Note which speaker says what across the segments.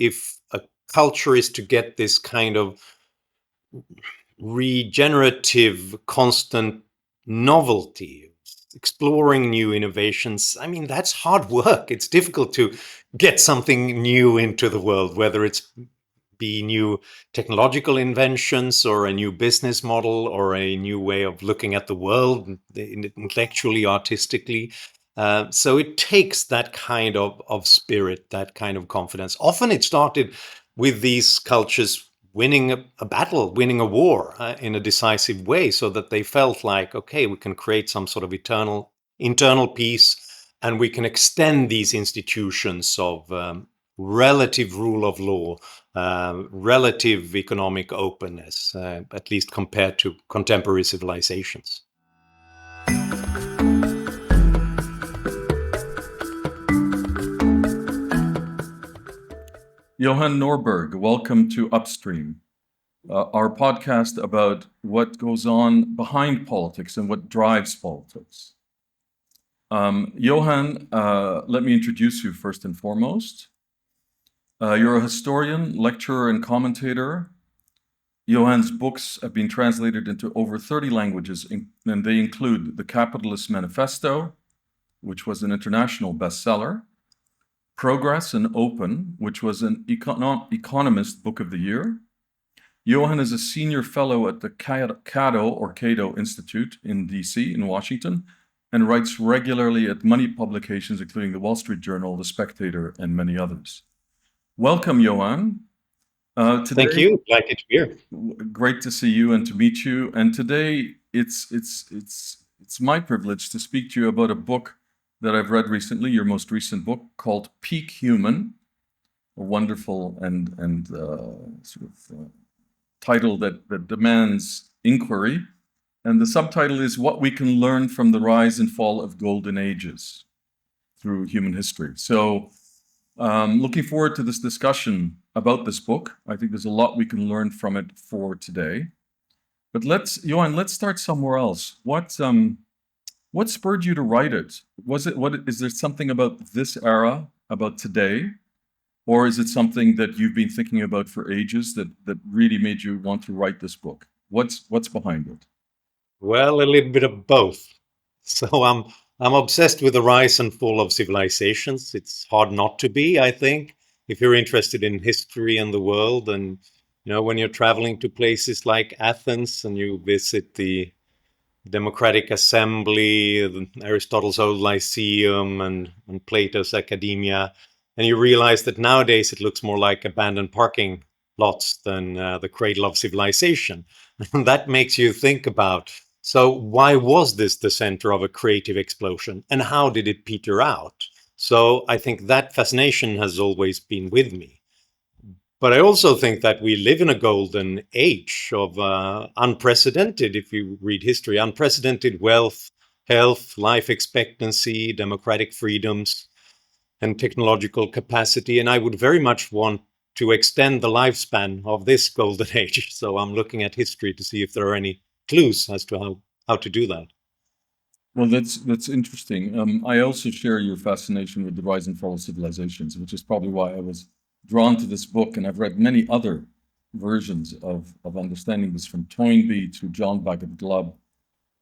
Speaker 1: if a culture is to get this kind of regenerative, constant novelty, exploring new innovations, I mean, that's hard work. It's difficult to get something new into the world, whether it's be new technological inventions or a new business model or a new way of looking at the world intellectually, artistically. So it takes that kind of spirit, that kind of confidence. Often it started with these cultures winning a battle, winning a war in a decisive way, so that they felt like, okay, we can create some sort of internal peace, and we can extend these institutions of relative rule of law, relative economic openness, at least compared to contemporary civilizations.
Speaker 2: Johan Norberg, welcome to Upstream, our podcast about what goes on behind politics and what drives politics. Johan, let me introduce you first and foremost. You're a historian, lecturer, and commentator. Johan's books have been translated into over 30 languages, and they include The Capitalist Manifesto, which was an international bestseller, Progress and Open, which was an Economist Book of the Year. Johan is a senior fellow at the Cato Institute in DC, in Washington, and writes regularly at money publications, including the Wall Street Journal, The Spectator, and many others. Welcome, Johan.
Speaker 1: Today, thank you. Glad to be here.
Speaker 2: Great to see you and to meet you. And today, it's my privilege to speak to you about a book that I've read recently, your most recent book, called Peak Human, a wonderful and title that demands inquiry. And the subtitle is What We Can Learn from the Rise and Fall of Golden Ages Through Human History. So looking forward to this discussion about this book. I think there's a lot we can learn from it for today. But Johan, let's start somewhere else. What spurred you to write it? Is there something about this era, about today, or is it something that you've been thinking about for ages that really made you want to write this book? What's behind it?
Speaker 1: Well, a little bit of both. So I'm obsessed with the rise and fall of civilizations. It's hard not to be, I think, if you're interested in history and the world. And when you're traveling to places like Athens and you visit the Democratic Assembly, Aristotle's Old Lyceum, and Plato's Academia, and you realize that nowadays it looks more like abandoned parking lots than the cradle of civilization. And that makes you think about, so why was this the center of a creative explosion, and how did it peter out? So I think that fascination has always been with me. But I also think that we live in a golden age of unprecedented, if you read history, unprecedented wealth, health, life expectancy, democratic freedoms, and technological capacity. And I would very much want to extend the lifespan of this golden age. So I'm looking at history to see if there are any clues as to how to do that.
Speaker 2: Well, that's interesting. I also share your fascination with the rise and fall of civilizations, which is probably why I was drawn to this book, and I've read many other versions of understanding this, from Toynbee to John Bagot-Glubb.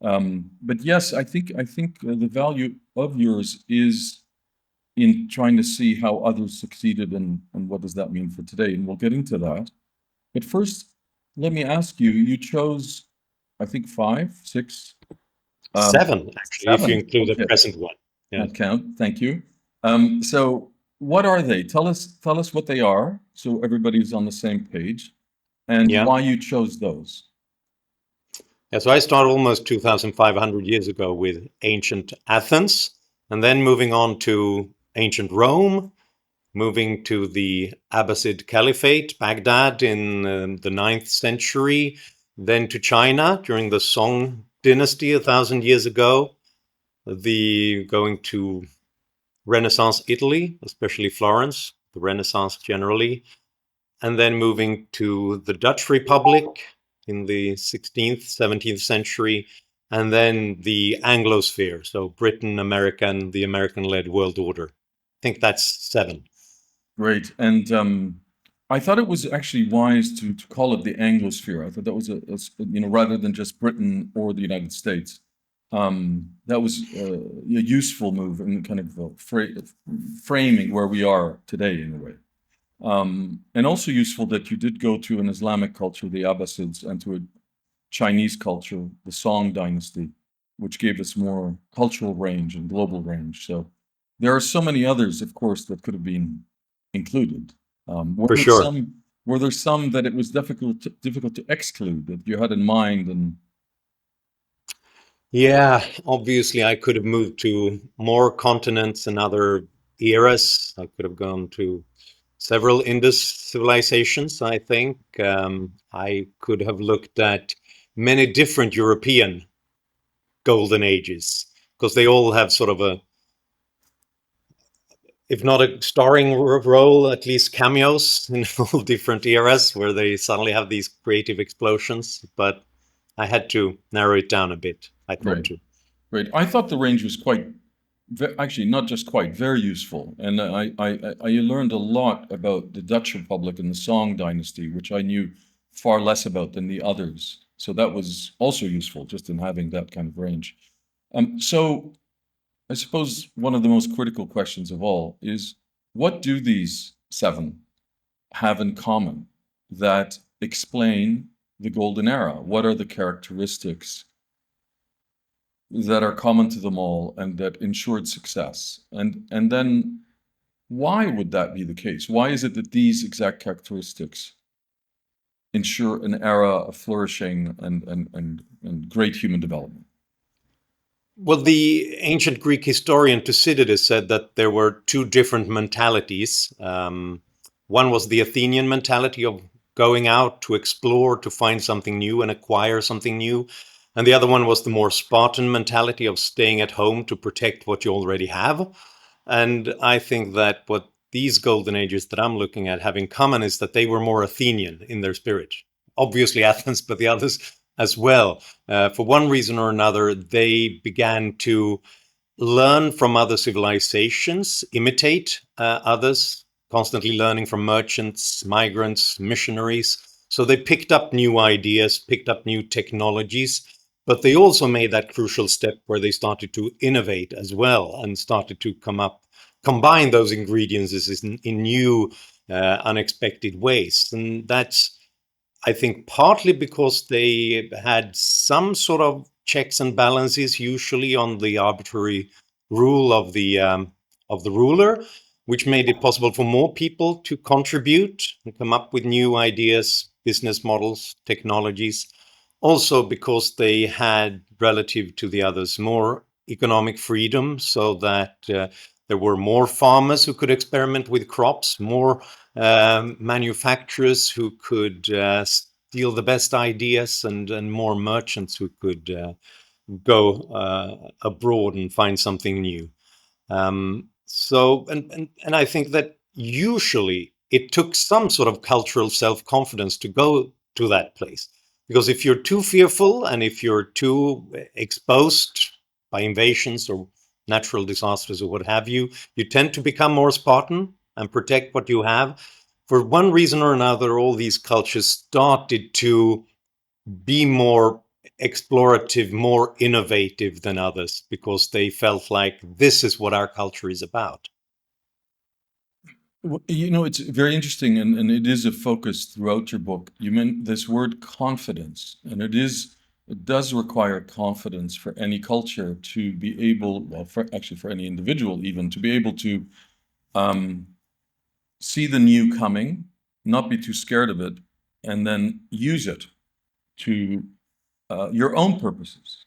Speaker 2: But yes, I think the value of yours is in trying to see how others succeeded and what does that mean for today, and we'll get into that. But first, let me ask you, you chose, I think, 5, 6?
Speaker 1: 7, actually, 7. If you include the present one.
Speaker 2: Yeah. That count, thank you. So what are they? Tell us what they are, so everybody's on the same page, and why you chose those.
Speaker 1: Yeah, so I started almost 2,500 years ago with ancient Athens, and then moving on to ancient Rome, moving to the Abbasid Caliphate, Baghdad in the 9th century, then to China during the Song dynasty 1,000 years ago, going to Renaissance Italy, especially Florence, the Renaissance generally, and then moving to the Dutch Republic in the 16th, 17th century, and then the Anglosphere, so Britain, the American-led world order. I think that's 7.
Speaker 2: Great. And I thought it was actually wise to call it the Anglosphere. I thought that was rather than just Britain or the United States. That was a useful move in kind of framing where we are today in a way. And also useful that you did go to an Islamic culture, the Abbasids, and to a Chinese culture, the Song dynasty, which gave us more cultural range and global range. So there are so many others, of course, that could have been included.
Speaker 1: For sure.
Speaker 2: Were there some that it was difficult to exclude that you had in mind? And
Speaker 1: Yeah, obviously, I could have moved to more continents and other eras. I could have gone to several Indus civilizations, I think. I could have looked at many different European golden ages because they all have sort of a, if not a starring role, at least cameos in all different eras where they suddenly have these creative explosions. But I had to narrow it down a bit, I thought
Speaker 2: right,
Speaker 1: to.
Speaker 2: right. I thought the range was actually not just quite, very useful. And I learned a lot about the Dutch Republic and the Song dynasty, which I knew far less about than the others. So that was also useful just in having that kind of range. So I suppose one of the most critical questions of all is, what do these seven have in common that explain the golden era? What are the characteristics that are common to them all and that ensured success? And then why would that be the case? Why is it that these exact characteristics ensure an era of flourishing and great human development?
Speaker 1: Well, the ancient Greek historian Thucydides said that there were two different mentalities. One was the Athenian mentality of going out to explore, to find something new and acquire something new. And the other one was the more Spartan mentality of staying at home to protect what you already have. And I think that what these golden ages that I'm looking at have in common is that they were more Athenian in their spirit. Obviously, Athens, but the others as well. For one reason or another, they began to learn from other civilizations, imitate others, constantly learning from merchants, migrants, missionaries. So they picked up new ideas, picked up new technologies, but they also made that crucial step where they started to innovate as well and started to combine those ingredients in new, unexpected ways. And that's, I think, partly because they had some sort of checks and balances, usually on the arbitrary rule of the ruler, which made it possible for more people to contribute and come up with new ideas, business models, technologies. Also, because they had, relative to the others, more economic freedom, so that there were more farmers who could experiment with crops, more manufacturers who could steal the best ideas, and more merchants who could go abroad and find something new. And I think that usually it took some sort of cultural self-confidence to go to that place. Because if you're too fearful and if you're too exposed by invasions or natural disasters or what have you, you tend to become more Spartan and protect what you have. For one reason or another, all these cultures started to be more explorative, more innovative than others because they felt like this is what our culture is about.
Speaker 2: It's very interesting, and it is a focus throughout your book. You meant this word confidence, and it does require confidence for any culture to be able, well, for any individual even, to be able to um, see the new coming, not be too scared of it, and then use it to your own purposes.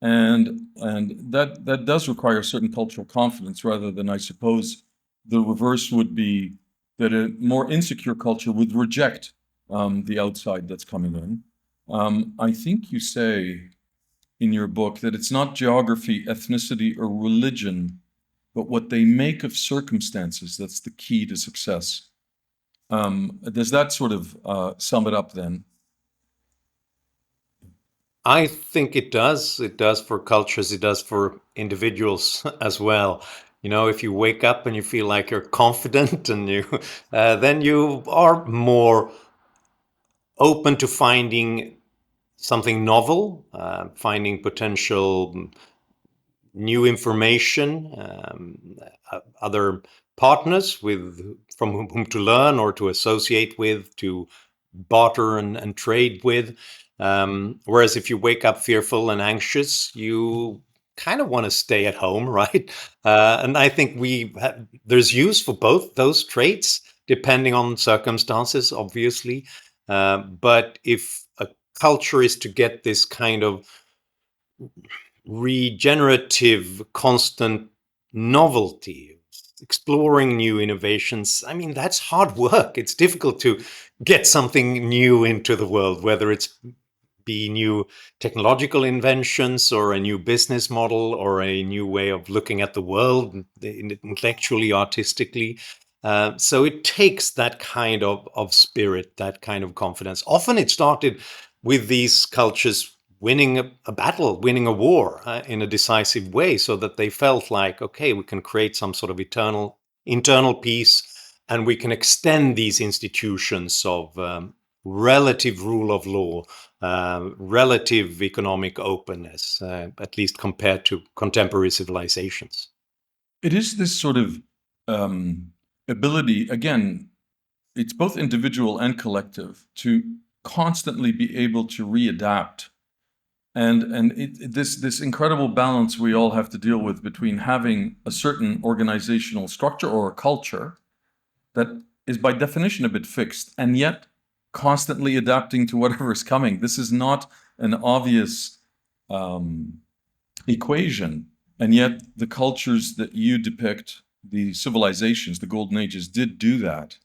Speaker 2: And that does require a certain cultural confidence, rather than, I suppose, the reverse would be that a more insecure culture would reject the outside that's coming in. I think you say in your book that it's not geography, ethnicity, or religion, but what they make of circumstances that's the key to success. Does that sort of sum it up then?
Speaker 1: I think it does. It does for cultures, it does for individuals as well. If you wake up and you feel like you're confident and then you are more open to finding something novel, finding potential new information, other partners from whom to learn or to associate with, to barter and trade with. Whereas if you wake up fearful and anxious, you kind of want to stay at home, right? And I think there's use for both those traits depending on circumstances, obviously. But if a culture is to get this kind of regenerative, constant novelty, exploring new innovations, I mean, that's hard work. It's difficult to get something new into the world, whether it's be new technological inventions or a new business model or a new way of looking at the world intellectually, artistically. So it takes that kind of spirit, that kind of confidence. Often it started with these cultures winning a battle, winning a war in a decisive way, so that they felt like, okay, we can create some sort of internal peace, and we can extend these institutions of relative rule of law, relative economic openness, at least compared to contemporary civilizations.
Speaker 2: It is this sort of ability, again, it's both individual and collective, to constantly be able to readapt. And this incredible balance we all have to deal with between having a certain organizational structure or a culture that is by definition a bit fixed, and yet constantly adapting to whatever is coming. This is not an obvious equation, and yet the cultures that you depict, the civilizations, the golden ages, did do that.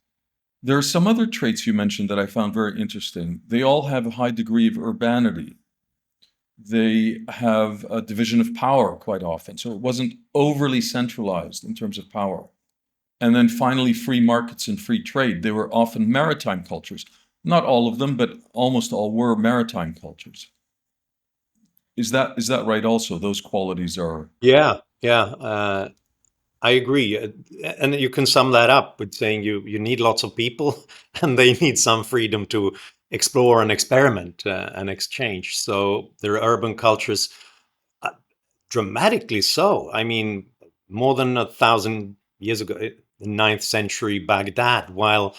Speaker 2: There are some other traits you mentioned that I found very interesting. They all have a high degree of urbanity. They have a division of power quite often, so it wasn't overly centralized in terms of power. And then finally, free markets and free trade. They were often maritime cultures. Not all of them, but almost all were maritime cultures. Is that right also? Those qualities are...
Speaker 1: Yeah, I agree. And you can sum that up with saying you need lots of people and they need some freedom to explore and experiment and exchange. So there are urban cultures, dramatically so. I mean, more than 1,000 years ago, the 9th century Baghdad, while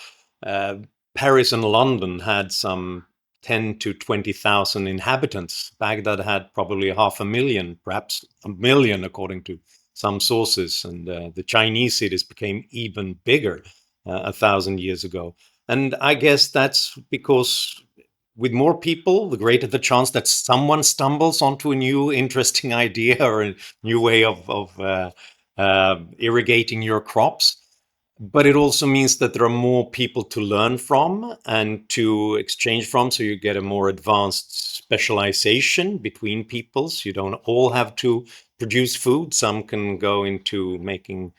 Speaker 1: Paris and London had some 10 to 20,000 inhabitants, Baghdad had probably 500,000, perhaps 1 million, according to some sources. And the Chinese cities became even bigger 1,000 years ago. And I guess that's because with more people, the greater the chance that someone stumbles onto a new interesting idea or a new way of irrigating your crops. But it also means that there are more people to learn from and to exchange from. So you get a more advanced specialization between peoples. You don't all have to produce food. Some can go into making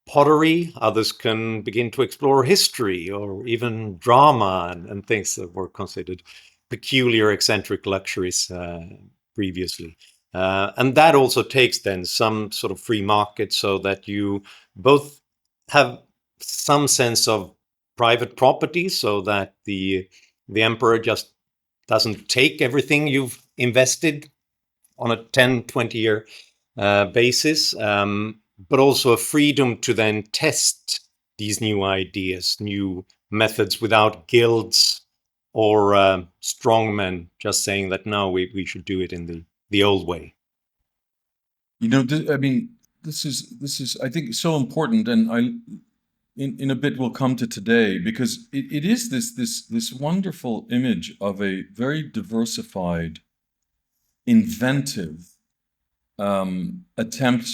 Speaker 1: pottery, others can begin to explore history or even drama and things that were considered peculiar, eccentric luxuries previously. And that also takes then some sort of free market, so that you both have some sense of private property, so that the emperor just doesn't take everything you've invested on a 10, 20-year basis, but also a freedom to then test these new ideas, new methods, without guilds or strongmen just saying that no, we should do it in the old way.
Speaker 2: I mean, this is I think so important, and in a bit we'll come to today, because it is this wonderful image of a very diversified, inventive attempt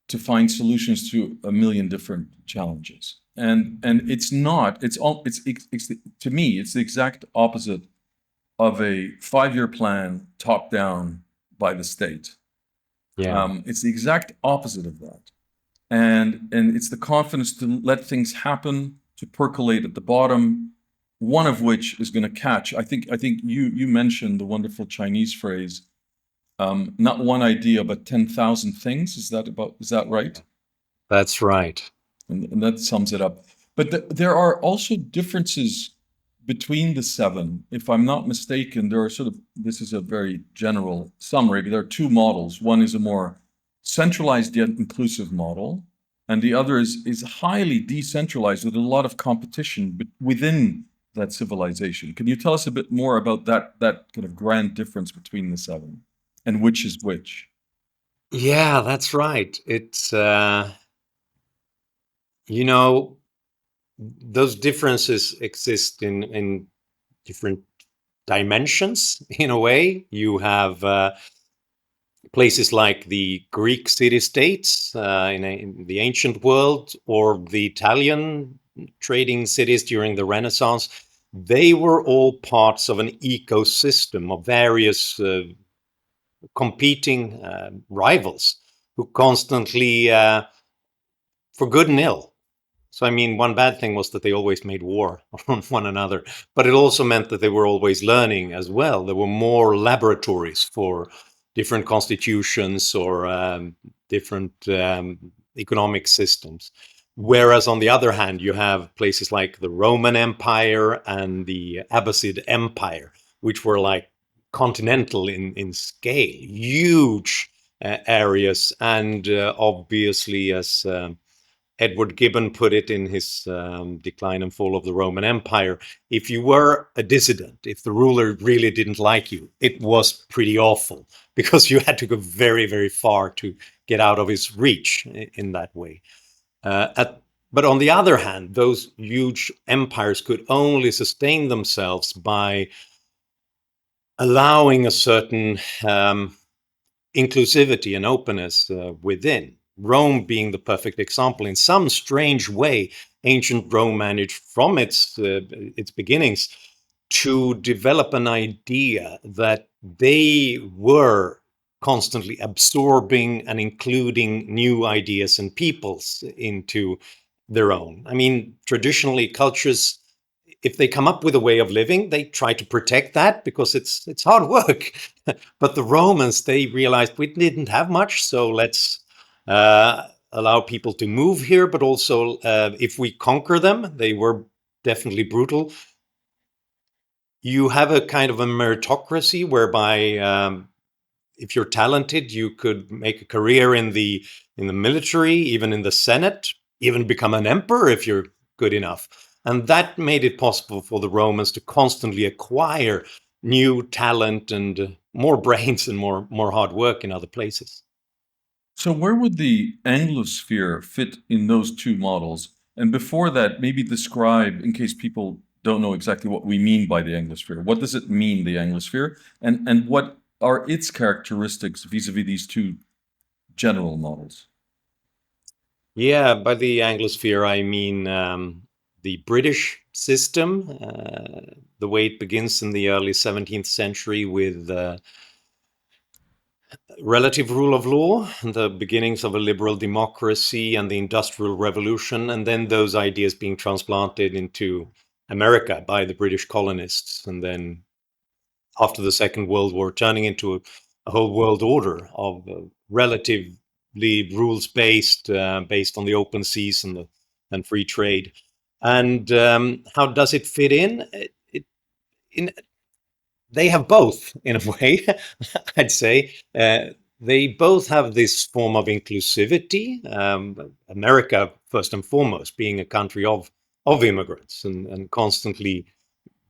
Speaker 2: to find solutions to a million different challenges. And it's not, it's to me, it's the exact opposite of a 5-year plan top down by the state.
Speaker 1: Yeah.
Speaker 2: It's the exact opposite of that. And it's the confidence to let things happen, to percolate at the bottom, one of which is going to catch. I think you mentioned the wonderful Chinese phrase, not one idea, but 10,000 things. Is that right?
Speaker 1: That's right.
Speaker 2: And that sums it up. But there are also differences between the seven. If I'm not mistaken, there are sort of, this is a very general summary, but there are two models. One is a more centralized yet inclusive model, and the other is highly decentralized with a lot of competition within that civilization. Can you tell us a bit more about that kind of grand difference between the seven and which is which?
Speaker 1: Yeah, that's right. It's you know, those differences exist in different dimensions. In a way, you have places like the Greek city-states in the ancient world, or the Italian trading cities during the Renaissance. They were all parts of an ecosystem of various competing rivals who constantly, for good and ill. So, I mean, one bad thing was that they always made war on one another, but it also meant that they were always learning as well. There were more laboratories for different constitutions or different economic systems. Whereas, on the other hand, you have places like the Roman Empire and the Abbasid Empire, which were like continental in scale, huge areas, and obviously, as Edward Gibbon put it in his Decline and Fall of the Roman Empire, if you were a dissident, if the ruler really didn't like you, it was pretty awful, because you had to go very, very far to get out of his reach in that way. But on the other hand, those huge empires could only sustain themselves by allowing a certain inclusivity and openness within. Rome being the perfect example. In some strange way, ancient Rome managed from its beginnings to develop an idea that they were constantly absorbing and including new ideas and peoples into their own. I mean, traditionally, cultures, if they come up with a way of living, they try to protect that because it's hard work. But the Romans, they realized we didn't have much, so let's allow people to move here. But also, if we conquer them, they were definitely brutal. You have a kind of a meritocracy whereby if you're talented, you could make a career in the military, even in the Senate, even become an emperor if you're good enough. And that made it possible for the Romans to constantly acquire new talent and more brains and more hard work in other places.
Speaker 2: So where would the Anglosphere fit in those two models? And before that, maybe describe, in case people don't know exactly what we mean by the Anglosphere. What does it mean, the Anglosphere? And what are its characteristics vis-a-vis these two general models?
Speaker 1: Yeah, by the Anglosphere, I mean the British system, the way it begins in the early 17th century with relative rule of law, the beginnings of a liberal democracy and the Industrial Revolution, and then those ideas being transplanted into America by the British colonists, and then after the Second World War, turning into a whole world order of relatively rules-based, based on the open seas and free trade. And how does it fit in? In they have both in a way. I'd say they both have this form of inclusivity. America, first and foremost, being a country of immigrants and constantly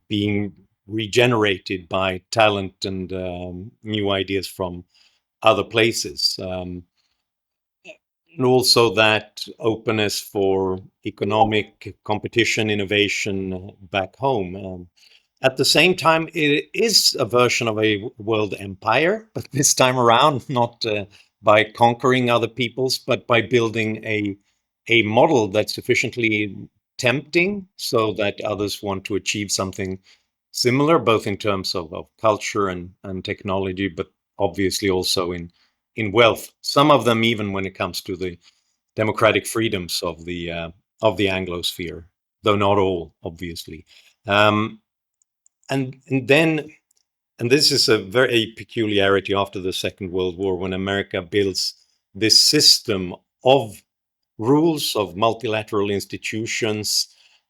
Speaker 1: being regenerated by talent and new ideas from other places. And also that openness for economic competition, innovation back home. At the same time, it is a version of a world empire, but this time around, not by conquering other peoples, but by building a model that's sufficiently tempting so that others want to achieve something similar, both in terms of culture and technology, but obviously also in wealth. Some of them, even when it comes to the democratic freedoms of the Anglosphere, though not all, obviously. Um, and then and this is a very peculiarity after the Second World War, when America builds this system of rules of multilateral institutions,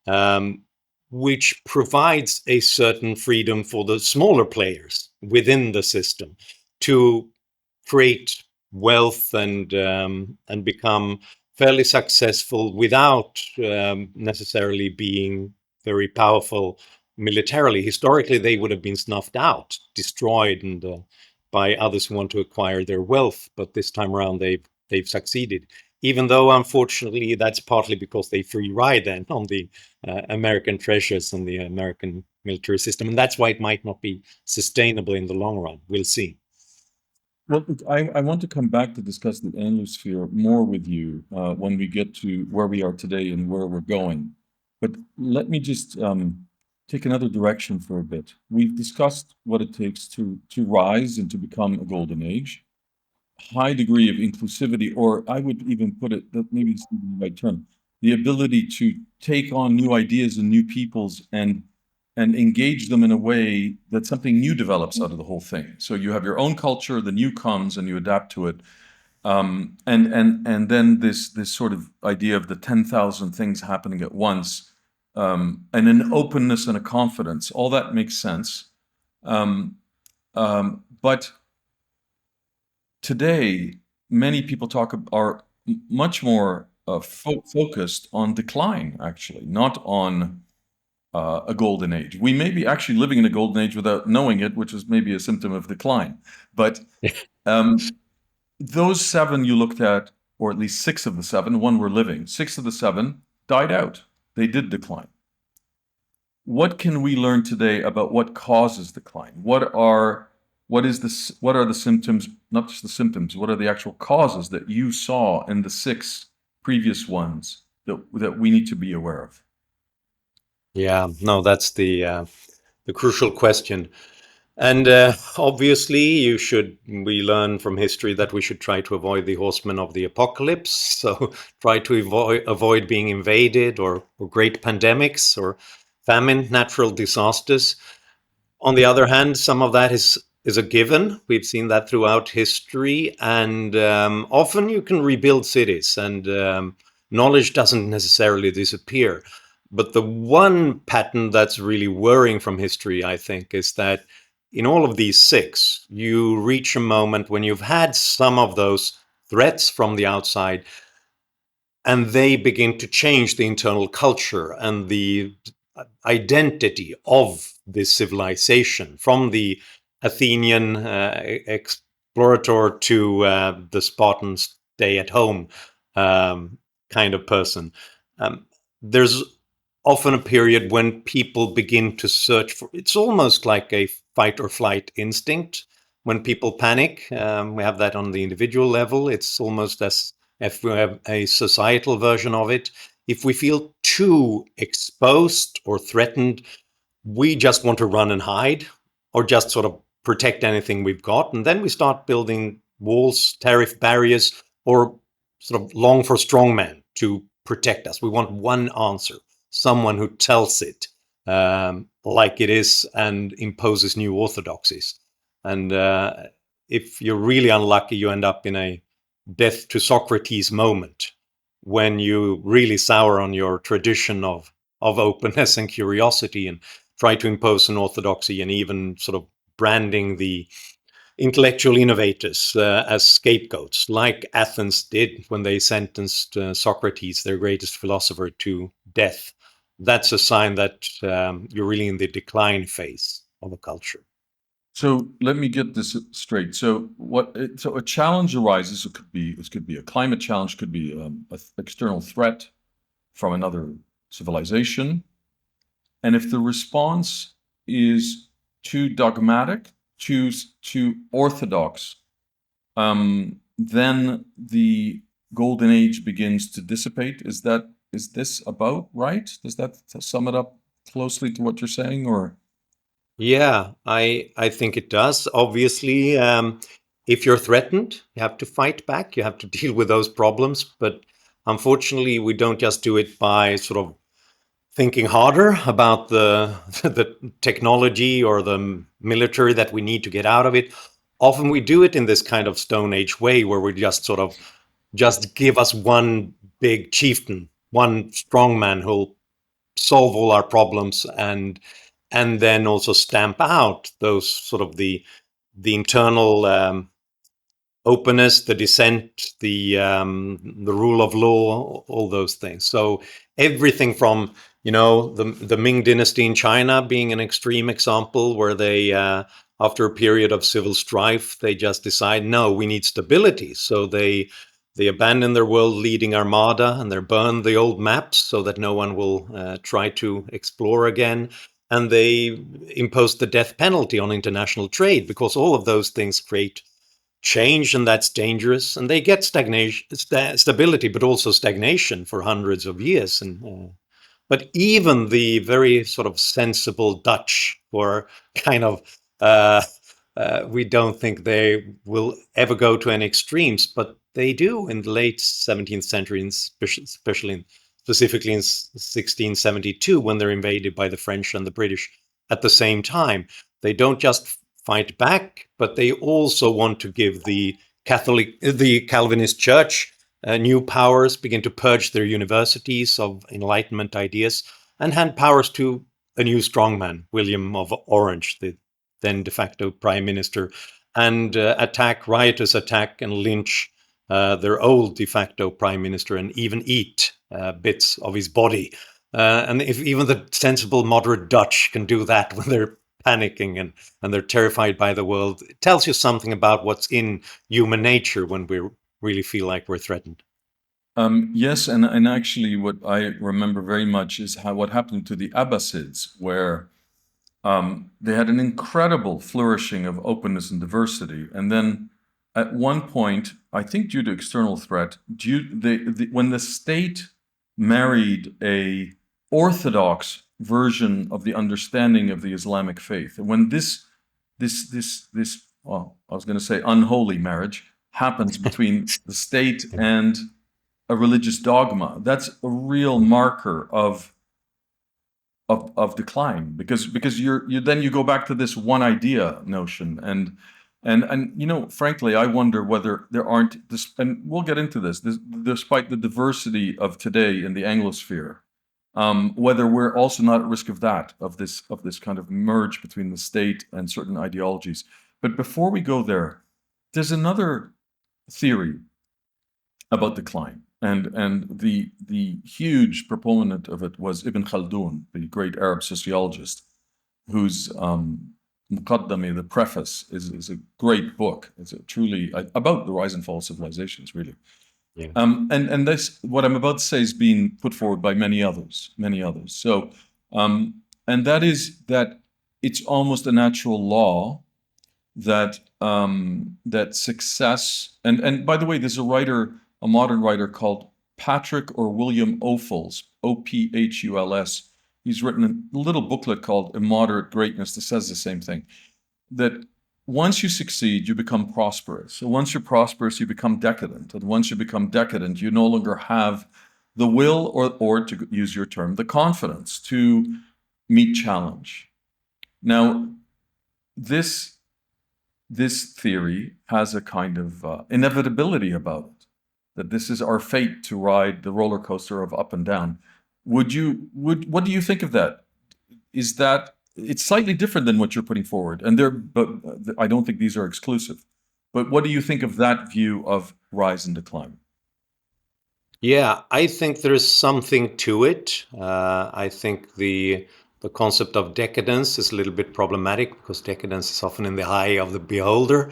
Speaker 1: um, which provides a certain freedom for the smaller players within the system to create wealth and become fairly successful without necessarily being very powerful militarily. Historically, they would have been snuffed out, destroyed, and by others who want to acquire their wealth. But this time around, they've succeeded. Even though, unfortunately, that's partly because they free ride then on the American treasures and the American military system, and that's why it might not be sustainable in the long run. We'll see.
Speaker 2: Well, look, I want to come back to discuss the Anglosphere more with you when we get to where we are today and where we're going. But let me just take another direction for a bit. We've discussed what it takes to rise and to become a golden age. High degree of inclusivity, or I would even put it, that maybe it's the right term, the ability to take on new ideas and new peoples and engage them in a way that something new develops out of the whole thing. So you have your own culture, the new comes, and you adapt to it. And then this sort of idea of the 10,000 things happening at once, and an openness and a confidence, all that makes sense. But today, many people are much more focused on decline, actually, not on a golden age. We may be actually living in a golden age without knowing it, which is maybe a symptom of decline. But those seven you looked at, or at least six of the seven, one were living, six of the seven died out. They did decline. What can we learn today about what causes decline? What are the symptoms, not just the symptoms, what are the actual causes that you saw in the six previous ones that we need to be aware of?
Speaker 1: Yeah, no, that's the crucial question. And obviously, we learn from history that we should try to avoid the horsemen of the apocalypse. So try to avoid being invaded or great pandemics or famine, natural disasters. On the other hand, some of that is a given. We've seen that throughout history, and often you can rebuild cities, and knowledge doesn't necessarily disappear. But the one pattern that's really worrying from history, I think, is that in all of these six, you reach a moment when you've had some of those threats from the outside, and they begin to change the internal culture and the identity of this civilization, from the Athenian explorator to the Spartan stay at home kind of person. There's often a period when people begin to search for, it's almost like a fight or flight instinct. When people panic, we have that on the individual level. It's almost as if we have a societal version of it. If we feel too exposed or threatened, we just want to run and hide or just sort of protect anything we've got. And then we start building walls, tariff barriers, or sort of long for strongmen to protect us. We want one answer, someone who tells it like it is and imposes new orthodoxies. And if you're really unlucky, you end up in a death to Socrates moment when you really sour on your tradition of openness and curiosity and try to impose an orthodoxy, and even sort of branding the intellectual innovators as scapegoats, like Athens did when they sentenced Socrates, their greatest philosopher, to death. That's a sign that you're really in the decline phase of a culture.
Speaker 2: So let me get this straight. So a challenge arises. It could be a climate challenge, could be an external threat from another civilization. And if the response is too dogmatic, too orthodox, then the golden age begins to dissipate. Is this about right? Does that sum it up closely to what you're saying, or?
Speaker 1: Yeah, I think it does. Obviously, if you're threatened, you have to fight back. You have to deal with those problems. But unfortunately, we don't just do it by sort of thinking harder about the the technology or the military that we need to get out of it. Often we do it in this kind of Stone Age way, where we just sort of just give us one big chieftain, one strong man who'll solve all our problems, and then also stamp out those sort of the internal openness, the dissent, the rule of law, all those things. So everything from, you know, the Ming Dynasty in China being an extreme example, where they after a period of civil strife, they just decide, no, we need stability. So they abandon their world-leading armada and they burn the old maps so that no one will try to explore again. And they impose the death penalty on international trade, because all of those things create change, and that's dangerous. And they get stability, but also stagnation for hundreds of years. And but even the very sort of sensible Dutch, or kind of we don't think they will ever go to any extremes, but they do in the late 17th century, and specifically in 1672, when they're invaded by the French and the British at the same time. They don't just fight back, but they also want to give the Calvinist Church new powers, begin to purge their universities of Enlightenment ideas, and hand powers to a new strongman, William of Orange, the then de facto prime minister, and riotous attack and lynch their old de facto prime minister, and even eat bits of his body. And if even the sensible, moderate Dutch can do that when they're panicking and they're terrified by the world, it tells you something about what's in human nature when we really feel like we're threatened.
Speaker 2: Yes, and actually what I remember very much is what happened to the Abbasids, where they had an incredible flourishing of openness and diversity. And then at one point, I think due to external threat, when the state married a orthodox version of the understanding of the Islamic faith, and when this well, I was going to say unholy marriage happens between the state and a religious dogma, that's a real marker of decline, because you go back to this one idea notion, and you know, frankly, I wonder whether there aren't this, and we'll get into this, despite the diversity of today in the Anglosphere, whether we're also not at risk of this kind of merge between the state and certain ideologies. But before we go there, there's another theory about decline. And the huge proponent of it was Ibn Khaldun, the great Arab sociologist, whose Muqaddami, the preface, is a great book. It's truly about the rise and fall of civilizations, really.
Speaker 1: Yeah.
Speaker 2: And this, what I'm about to say, is being put forward by many others. So, and that is that it's almost a natural law that that success, and by the way, there's a modern writer called Patrick or William Ophuls, Ophuls. He's written a little booklet called Immoderate Greatness that says the same thing, that once you succeed, you become prosperous. So once you're prosperous, you become decadent. And once you become decadent, you no longer have the will, or to use your term, the confidence to meet challenge. Now, this theory has a kind of inevitability about it, that this is our fate, to ride the roller coaster of up and down. What do you think of that? Is that, it's slightly different than what you're putting forward, but I don't think these are exclusive. But what do you think of that view of rise and decline?
Speaker 1: Yeah, I think there is something to it. I think the concept of decadence is a little bit problematic, because decadence is often in the eye of the beholder.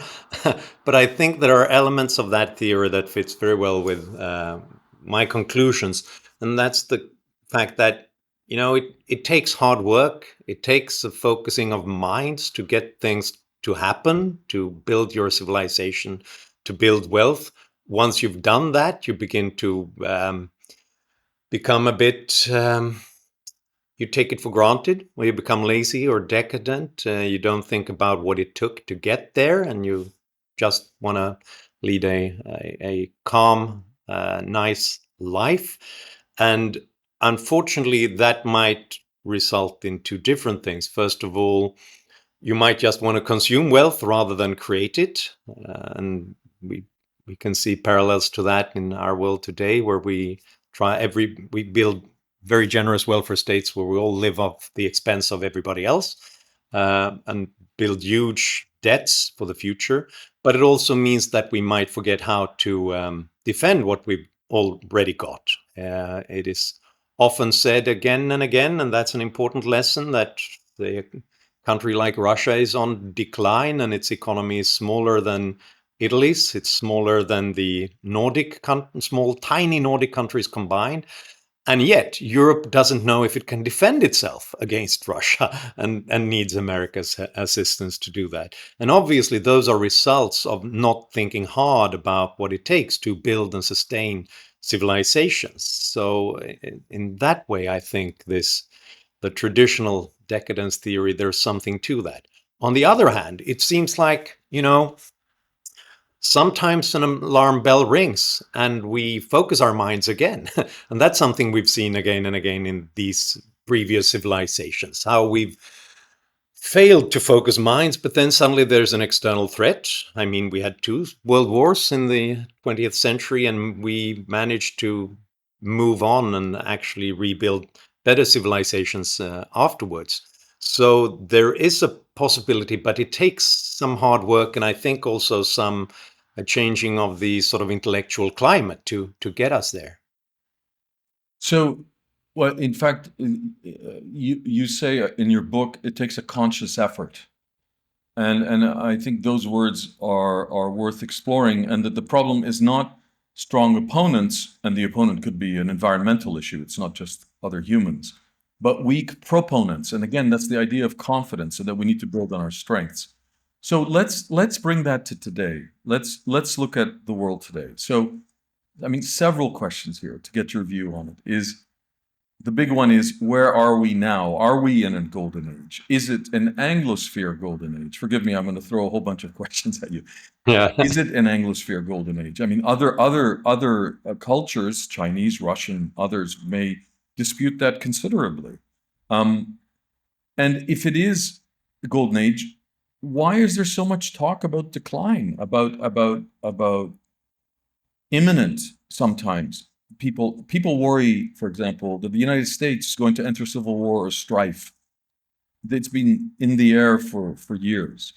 Speaker 1: But I think there are elements of that theory that fits very well with my conclusions, and that's the fact that, you know, it takes hard work, it takes a focusing of minds to get things to happen, to build your civilization, to build wealth. Once you've done that, you begin to become a bit, you take it for granted, or you become lazy or decadent. You don't think about what it took to get there, and you just want to lead a calm, nice life. And unfortunately, that might result in two different things. First of all, you might just want to consume wealth rather than create it. And we can see parallels to that in our world today, where we we build very generous welfare states where we all live off the expense of everybody else, and build huge debts for the future. But it also means that we might forget how to defend what we've already got. It is often said again and again, and that's an important lesson, that the country like Russia is on decline and its economy is smaller than Italy's. It's smaller than the small, tiny Nordic countries combined. And yet, Europe doesn't know if it can defend itself against Russia, and needs America's assistance to do that. And obviously, those are results of not thinking hard about what it takes to build and sustain civilizations. So, in that way, I think the traditional decadence theory, there's something to that. On the other hand, it seems like, sometimes an alarm bell rings and we focus our minds again. And that's something we've seen again and again in these previous civilizations, how we've failed to focus minds, but then suddenly there's an external threat. I mean, we had 2 world wars in the 20th century, and we managed to move on and actually rebuild better civilizations afterwards. So there is a possibility, but it takes some hard work, and I think also some a changing of the sort of intellectual climate to get us there.
Speaker 2: So, well, in fact, you say in your book it takes a conscious effort, and I think those words are worth exploring, and that the problem is not strong opponents, and the opponent could be an environmental issue. It's not just other humans, but weak proponents. And again, that's the idea of confidence, and that we need to build on our strengths. So let's bring that to today. Let's look at the world today. So, I mean, several questions here to get your view on it. The big one is, where are we now? Are we in a golden age? Is it an Anglosphere golden age? Forgive me, I'm going to throw a whole bunch of questions at you.
Speaker 1: Yeah.
Speaker 2: Is it an Anglosphere golden age? I mean, other cultures, Chinese, Russian, others may dispute that considerably. And if it is the golden age, why is there so much talk about decline, about imminent, sometimes? People worry, for example, that the United States is going to enter civil war or strife. It's been in the air for years.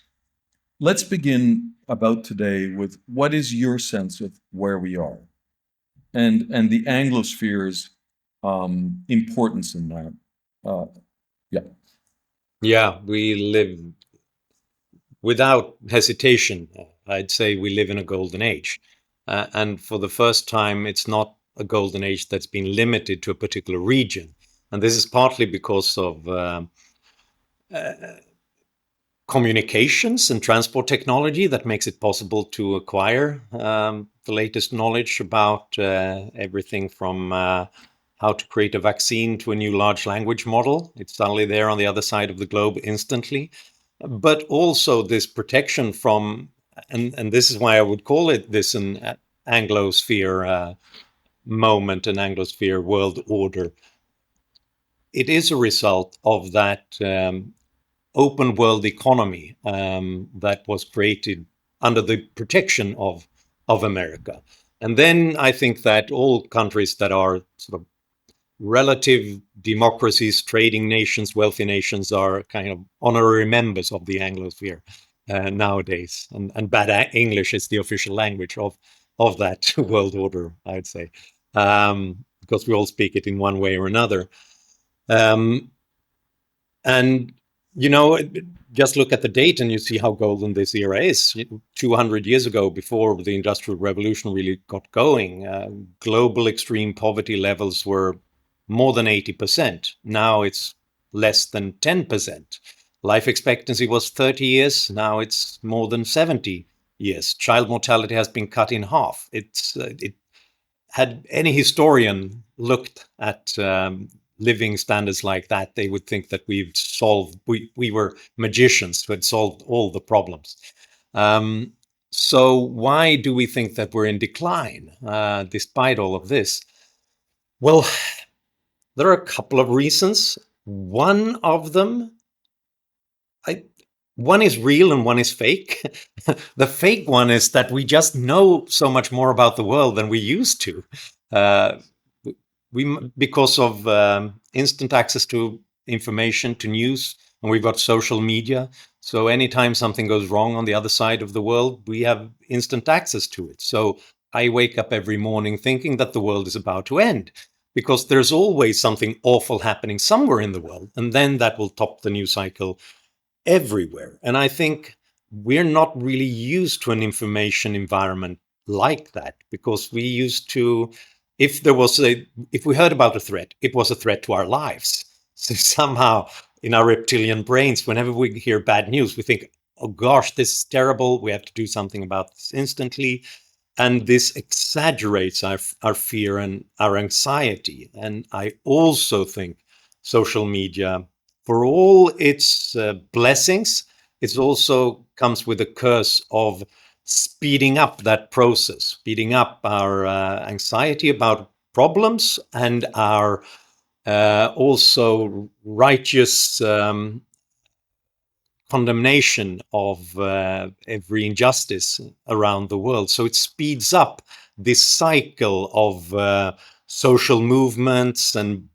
Speaker 2: Let's begin about today with, what is your sense of where we are, and the Anglosphere's importance in that? Yeah.
Speaker 1: Yeah, we live, without hesitation, I'd say we live in a golden age. And for the first time, it's not a golden age that's been limited to a particular region. And this is partly because of communications and transport technology that makes it possible to acquire the latest knowledge about everything from how to create a vaccine to a new large language model. It's suddenly there on the other side of the globe instantly. But also this protection from, and this is why I would call it this an Anglosphere moment, an Anglosphere world order. It is a result of that open world economy that was created under the protection of America. And then I think that all countries that are sort of relative democracies, trading nations, wealthy nations, are kind of honorary members of the Anglosphere nowadays. And bad English is the official language of that world order, I'd say, because we all speak it in one way or another. And, just look at the date and you see how golden this era is. 200 years ago, before the Industrial Revolution really got going, global extreme poverty levels were more than 80%. Now it's less than 10%. Life expectancy was 30 years. Now it's more than 70 years. Child mortality has been cut in half. Had any historian looked at living standards like that, they would think that we were magicians who had solved all the problems. So why do we think that we're in decline despite all of this? Well, there are a couple of reasons. One of them, one is real and one is fake. The fake one is that we just know so much more about the world than we used to. because of instant access to information, to news, and we've got social media. So anytime something goes wrong on the other side of the world, we have instant access to it. So I wake up every morning thinking that the world is about to end, because there's always something awful happening somewhere in the world, and then that will top the news cycle everywhere. And I think we're not really used to an information environment like that, because we used to, if we heard about a threat, it was a threat to our lives. So somehow in our reptilian brains, whenever we hear bad news, we think, oh gosh, this is terrible, we have to do something about this instantly. And this exaggerates our fear and our anxiety. And I also think social media, for all its blessings, it also comes with a curse of speeding up that process, speeding up our anxiety about problems, and our also righteous condemnation of every injustice around the world. So it speeds up this cycle of social movements and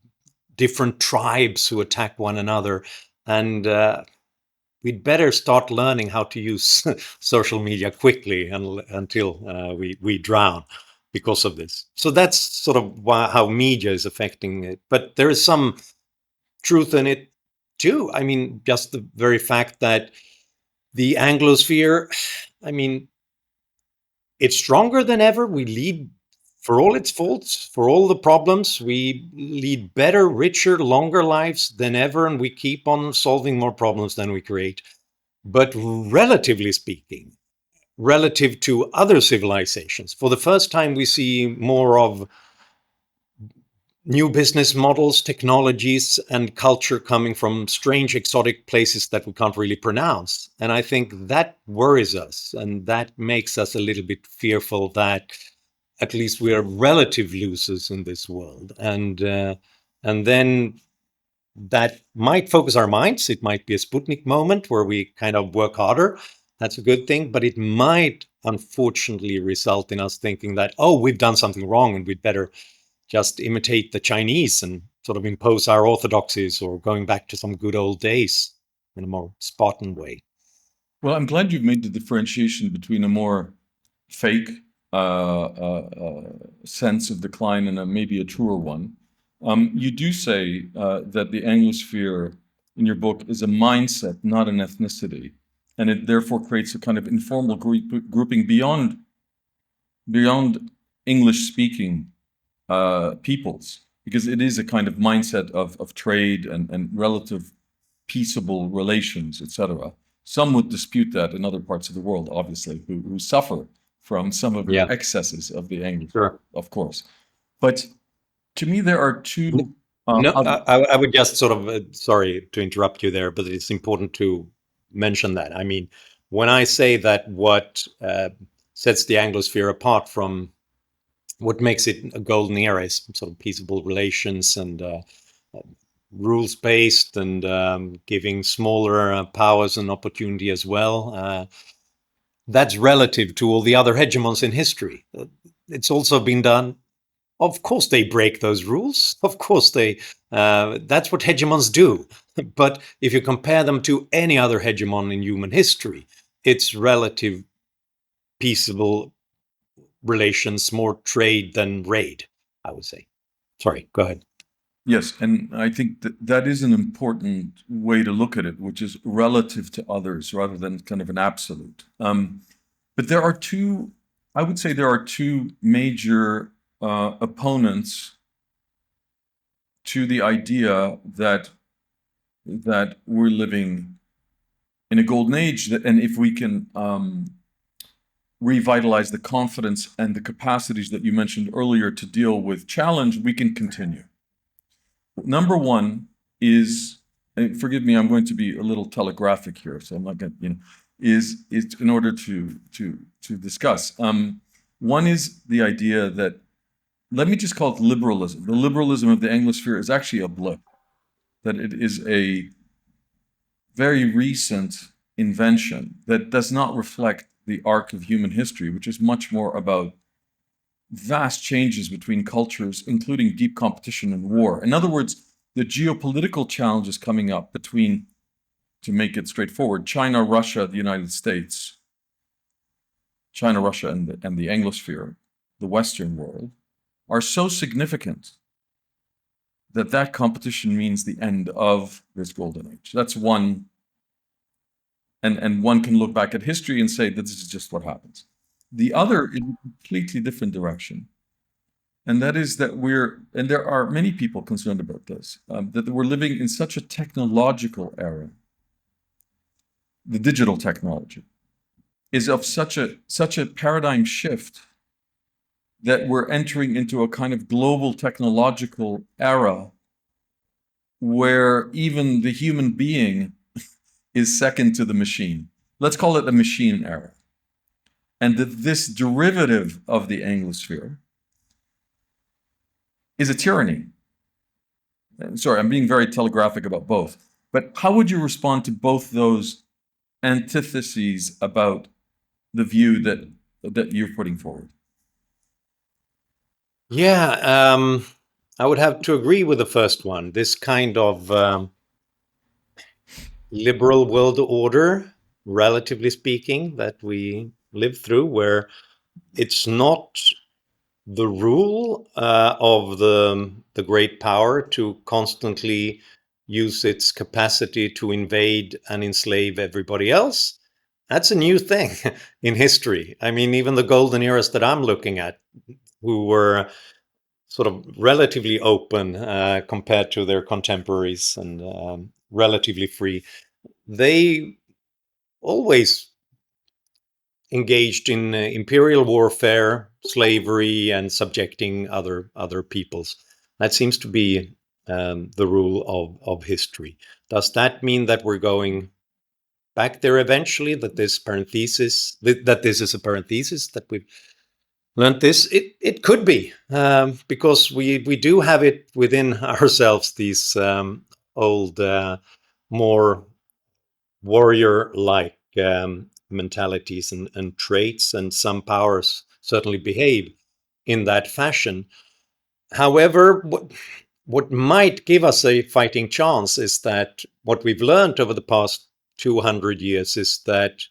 Speaker 1: different tribes who attack one another. And we'd better start learning how to use social media quickly until we drown because of this. So that's sort of how media is affecting it. But there is some truth in it too. I mean, just the very fact that the Anglosphere, I mean, it's stronger than ever. We lead, for all its faults, for all the problems, we lead better, richer, longer lives than ever, and we keep on solving more problems than we create. But relatively speaking, relative to other civilizations, for the first time we see more of new business models, technologies, and culture coming from strange, exotic places that we can't really pronounce. And I think that worries us, and that makes us a little bit fearful that at least we are relative losers in this world. And then that might focus our minds. It might be a Sputnik moment where we kind of work harder. That's a good thing, but it might unfortunately result in us thinking that, oh, we've done something wrong and we'd better just imitate the Chinese and sort of impose our orthodoxies, or going back to some good old days in a more Spartan way.
Speaker 2: Well, I'm glad you've made the differentiation between a more fake sense of decline and maybe a truer one. You do say that the Anglosphere in your book is a mindset, not an ethnicity, and it therefore creates a kind of informal grouping beyond English-speaking peoples, because it is a kind of mindset of trade and relative peaceable relations, etc. Some would dispute that in other parts of the world, obviously, who suffer from some of the
Speaker 1: Yeah,
Speaker 2: excesses of the Anglosphere,
Speaker 1: sure.
Speaker 2: of course. But to me, there are two
Speaker 1: No,
Speaker 2: other.
Speaker 1: I would just sort of, sorry to interrupt you there, but it's important to mention that. I mean, when I say that what sets the Anglosphere apart from what makes it a golden era is sort of peaceable relations and rules based, and giving smaller powers an opportunity as well. That's relative to all the other hegemons in history. It's also been done. Of course, they break those rules. Of course, that's what hegemons do. But if you compare them to any other hegemon in human history, it's relative peaceable relations, more trade than raid, I would say. Sorry, go ahead.
Speaker 2: Yes, and I think that is an important way to look at it, which is relative to others rather than kind of an absolute. But there are two, I would say there are two major opponents to the idea that we're living in a golden age, and if we can revitalize the confidence and the capacities that you mentioned earlier to deal with challenge, we can continue. Number one is, and forgive me, I'm going to be a little telegraphic here, so I'm not going to, is in order to discuss. One is the idea that, let me just call it liberalism. The liberalism of the Anglosphere is actually a blip, that it is a very recent invention that does not reflect the arc of human history, which is much more about vast changes between cultures, including deep competition and war. In other words, the geopolitical challenges coming up between, to make it straightforward, China, Russia, the United States, China, Russia, and the Anglosphere, the Western world, are so significant that that competition means the end of this golden age. That's one, and one can look back at history and say that this is just what happens. The other is a completely different direction, and that is that and there are many people concerned about this, that we're living in such a technological era. The digital technology is of such a paradigm shift that we're entering into a kind of global technological era where even the human being is second to the machine. Let's call it the machine era. And that this derivative of the Anglosphere is a tyranny. Sorry, I'm being very telegraphic about both. But how would you respond to both those antitheses about the view that you're putting forward?
Speaker 1: Yeah, I would have to agree with the first one. This kind of liberal world order, relatively speaking, that we live through, where it's not the rule of the great power to constantly use its capacity to invade and enslave everybody else. That's a new thing in history. I mean, even the golden eras that I'm looking at, who were sort of relatively open compared to their contemporaries and relatively free, they always engaged in imperial warfare, slavery, and subjecting other peoples. That seems to be the rule of history. Does that mean that we're going back there eventually? That this parenthesis, that this is a parenthesis, that we've learned this? It could be, because we do have it within ourselves. These old, more warrior-like mentalities and traits, and some powers certainly behave in that fashion. However, what might give us a fighting chance is that what we've learned over the past 200 years is that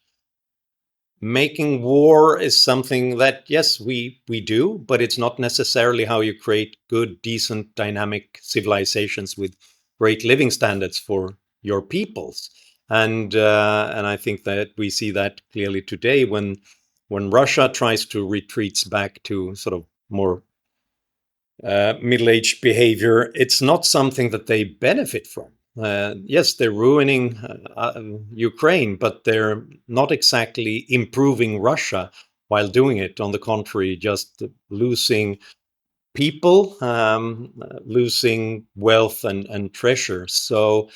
Speaker 1: making war is something that, yes, we do, but it's not necessarily how you create good, decent, dynamic civilizations with great living standards for your peoples. And I think that we see that clearly today when Russia tries to retreats back to sort of more middle-aged behavior. It's not something that they benefit from. Yes, they're ruining Ukraine, but they're not exactly improving Russia while doing it. On the contrary, just losing people, losing wealth and treasure. So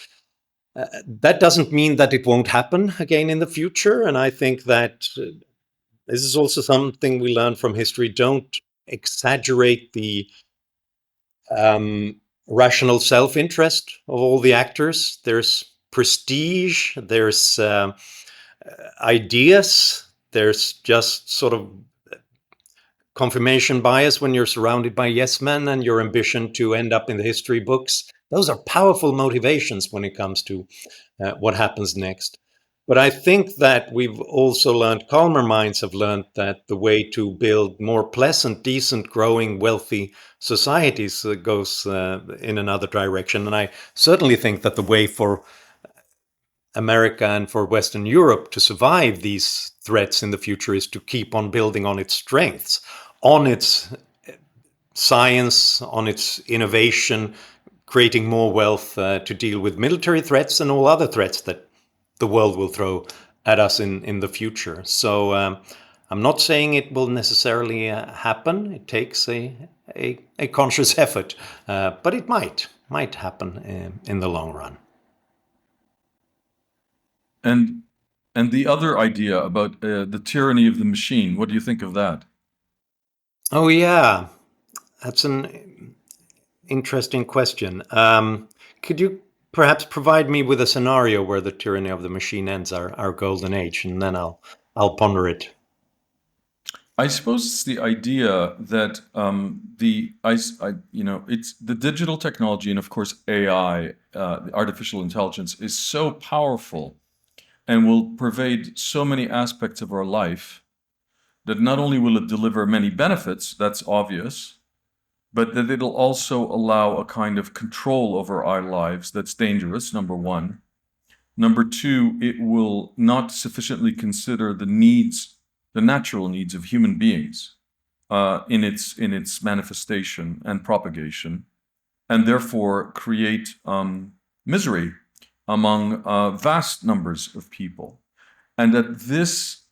Speaker 1: that doesn't mean that it won't happen again in the future. And I think that this is also something we learn from history. Don't exaggerate the rational self-interest of all the actors. There's prestige, there's ideas, there's just sort of confirmation bias when you're surrounded by yes men and your ambition to end up in the history books. Those are powerful motivations when it comes to what happens next. But I think that we've also learned, calmer minds have learned, that the way to build more pleasant, decent, growing, wealthy societies goes in another direction. And I certainly think that the way for America and for Western Europe to survive these threats in the future is to keep on building on its strengths, on its science, on its innovation, creating more wealth to deal with military threats and all other threats that the world will throw at us in the future. So I'm not saying it will necessarily happen. It takes a conscious effort, but it might happen in the long run.
Speaker 2: And the other idea about the tyranny of the machine, what do you think of that?
Speaker 1: Oh yeah, that's an interesting question. Could you perhaps provide me with a scenario where the tyranny of the machine ends our golden age, and then I'll ponder it.
Speaker 2: I suppose it's the idea that it's the digital technology and of course AI, artificial intelligence, is so powerful and will pervade so many aspects of our life that not only will it deliver many benefits, that's obvious, but that it'll also allow a kind of control over our lives that's dangerous, number one. Number two, it will not sufficiently consider the needs, the natural needs of human beings in its manifestation and propagation, and therefore create misery among vast numbers of people. And that this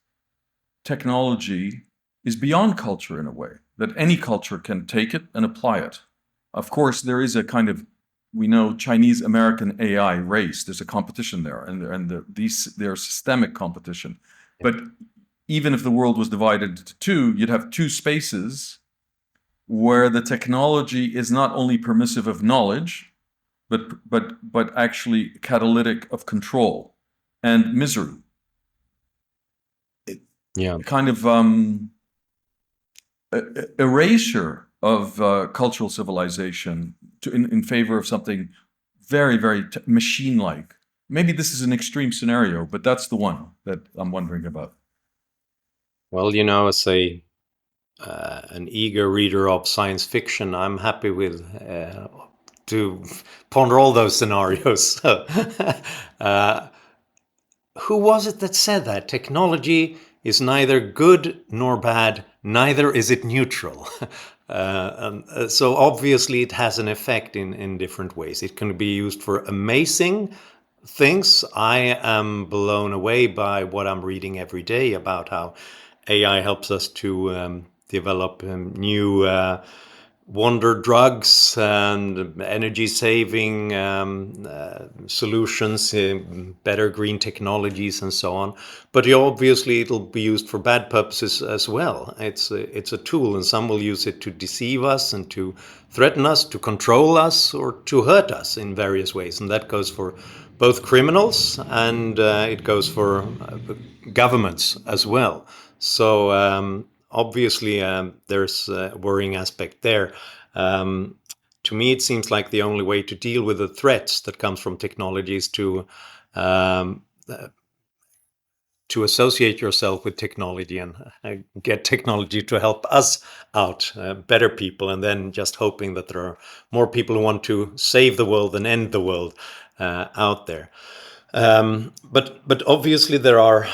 Speaker 2: technology is beyond culture in a way, that any culture can take it and apply it. Of course, there is a kind of, we know, Chinese-American AI race. There's a competition there, and there's systemic competition. But even if the world was divided into two, you'd have two spaces where the technology is not only permissive of knowledge, but actually catalytic of control and misery.
Speaker 1: Yeah.
Speaker 2: Kind of erasure of cultural civilization in favor of something very, very machine-like. Maybe this is an extreme scenario, but that's the one that I'm wondering about.
Speaker 1: Well, as an eager reader of science fiction, I'm happy with to ponder all those scenarios. Who was it that said that technology is neither good nor bad, neither is it neutral? So obviously it has an effect in different ways. It can be used for amazing things. I am blown away by what I'm reading every day about how AI helps us to develop new wonder drugs and energy saving solutions, better green technologies and so on. But obviously it'll be used for bad purposes as well. It's a tool, and some will use it to deceive us and to threaten us, to control us, or to hurt us in various ways. And that goes for both criminals and it goes for governments as well. So obviously, there's a worrying aspect there. To me, it seems like the only way to deal with the threats that comes from technology is um, to associate yourself with technology and get technology to help us out, better people, and then just hoping that there are more people who want to save the world and end the world out there. But obviously there are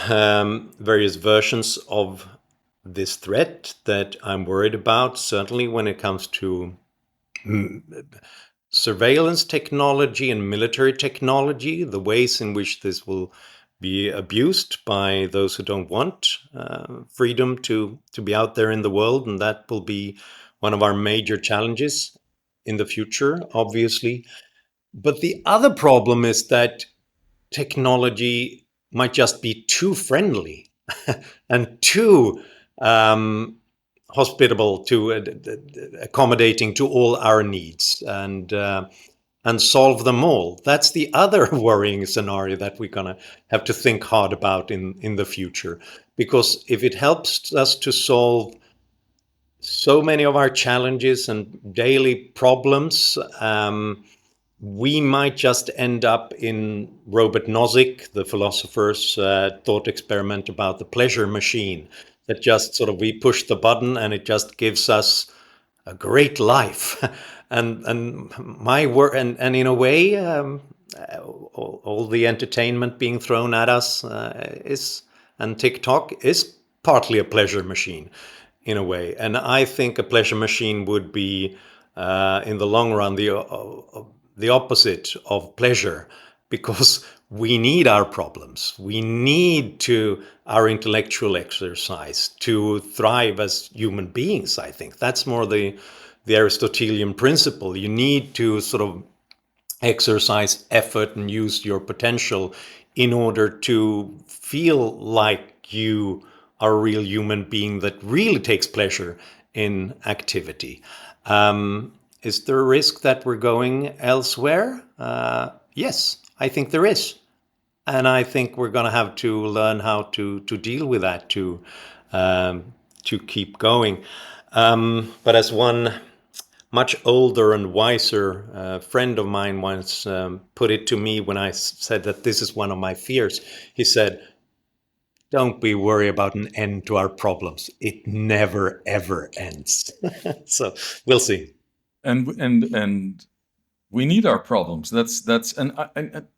Speaker 1: various versions of this threat that I'm worried about, certainly when it comes to surveillance technology and military technology, the ways in which this will be abused by those who don't want freedom to be out there in the world. And that will be one of our major challenges in the future, obviously. But the other problem is that technology might just be too friendly and too hospitable to accommodating to all our needs and solve them all. That's the other worrying scenario that we're going to have to think hard about in the future. Because if it helps us to solve so many of our challenges and daily problems, we might just end up in Robert Nozick, the philosopher's thought experiment about the pleasure machine, that just sort of we push the button and it just gives us a great life. And my work, and in a way, all the entertainment being thrown at us is, and TikTok is partly a pleasure machine in a way. And I think a pleasure machine would be, in the long run, the opposite of pleasure, because we need our problems. We need our intellectual exercise to thrive as human beings. I think that's more the Aristotelian principle. You need to sort of exercise effort and use your potential in order to feel like you are a real human being that really takes pleasure in activity. Is there a risk that we're going elsewhere? Yes, I think there is. And I think we're going to have to learn how to deal with that, to to keep going. But as one much older and wiser friend of mine once put it to me when I said that this is one of my fears, he said, "Don't be worried about an end to our problems. It never ever ends." So we'll see.
Speaker 2: And we need our problems. That's and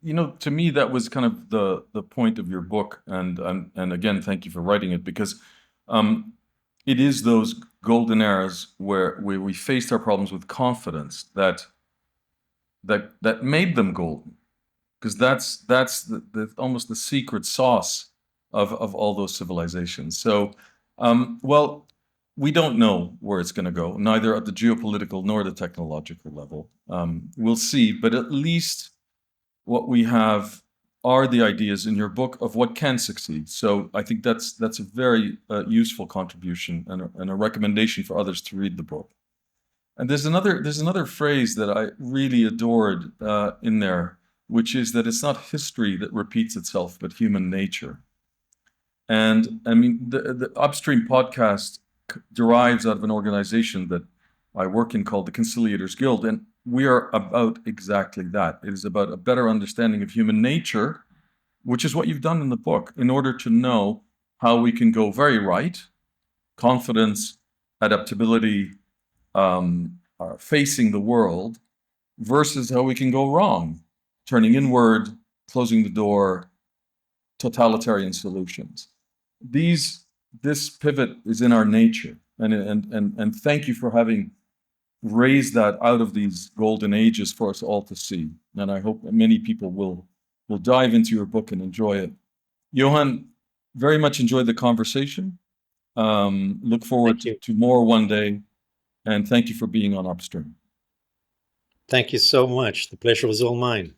Speaker 2: you know, to me that was kind of the point of your book. And again, thank you for writing it, because it is those golden eras where we faced our problems with confidence that made them golden, because that's the almost the secret sauce of all those civilizations. So, well, we don't know where it's going to go, neither at the geopolitical nor the technological level. We'll see, but at least what we have are the ideas in your book of what can succeed. So I think that's a very useful contribution and a recommendation for others to read the book. And there's another phrase that I really adored in there, which is that it's not history that repeats itself, but human nature. And I mean, the Upstream podcast derives out of an organization that I work in called the Conciliators Guild, and we are about exactly that. It is about a better understanding of human nature, which is what you've done in the book, in order to know how we can go very right, confidence, adaptability, facing the world, versus how we can go wrong, turning inward, closing the door, totalitarian solutions. This pivot is in our nature, and thank you for having raised that out of these golden ages for us all to see. And I hope many people will dive into your book and enjoy it. Johan, very much enjoyed the conversation. Look forward
Speaker 1: Thank you.
Speaker 2: to more one day, and thank you for being on Upstream.
Speaker 1: Thank you so much. The pleasure was all mine.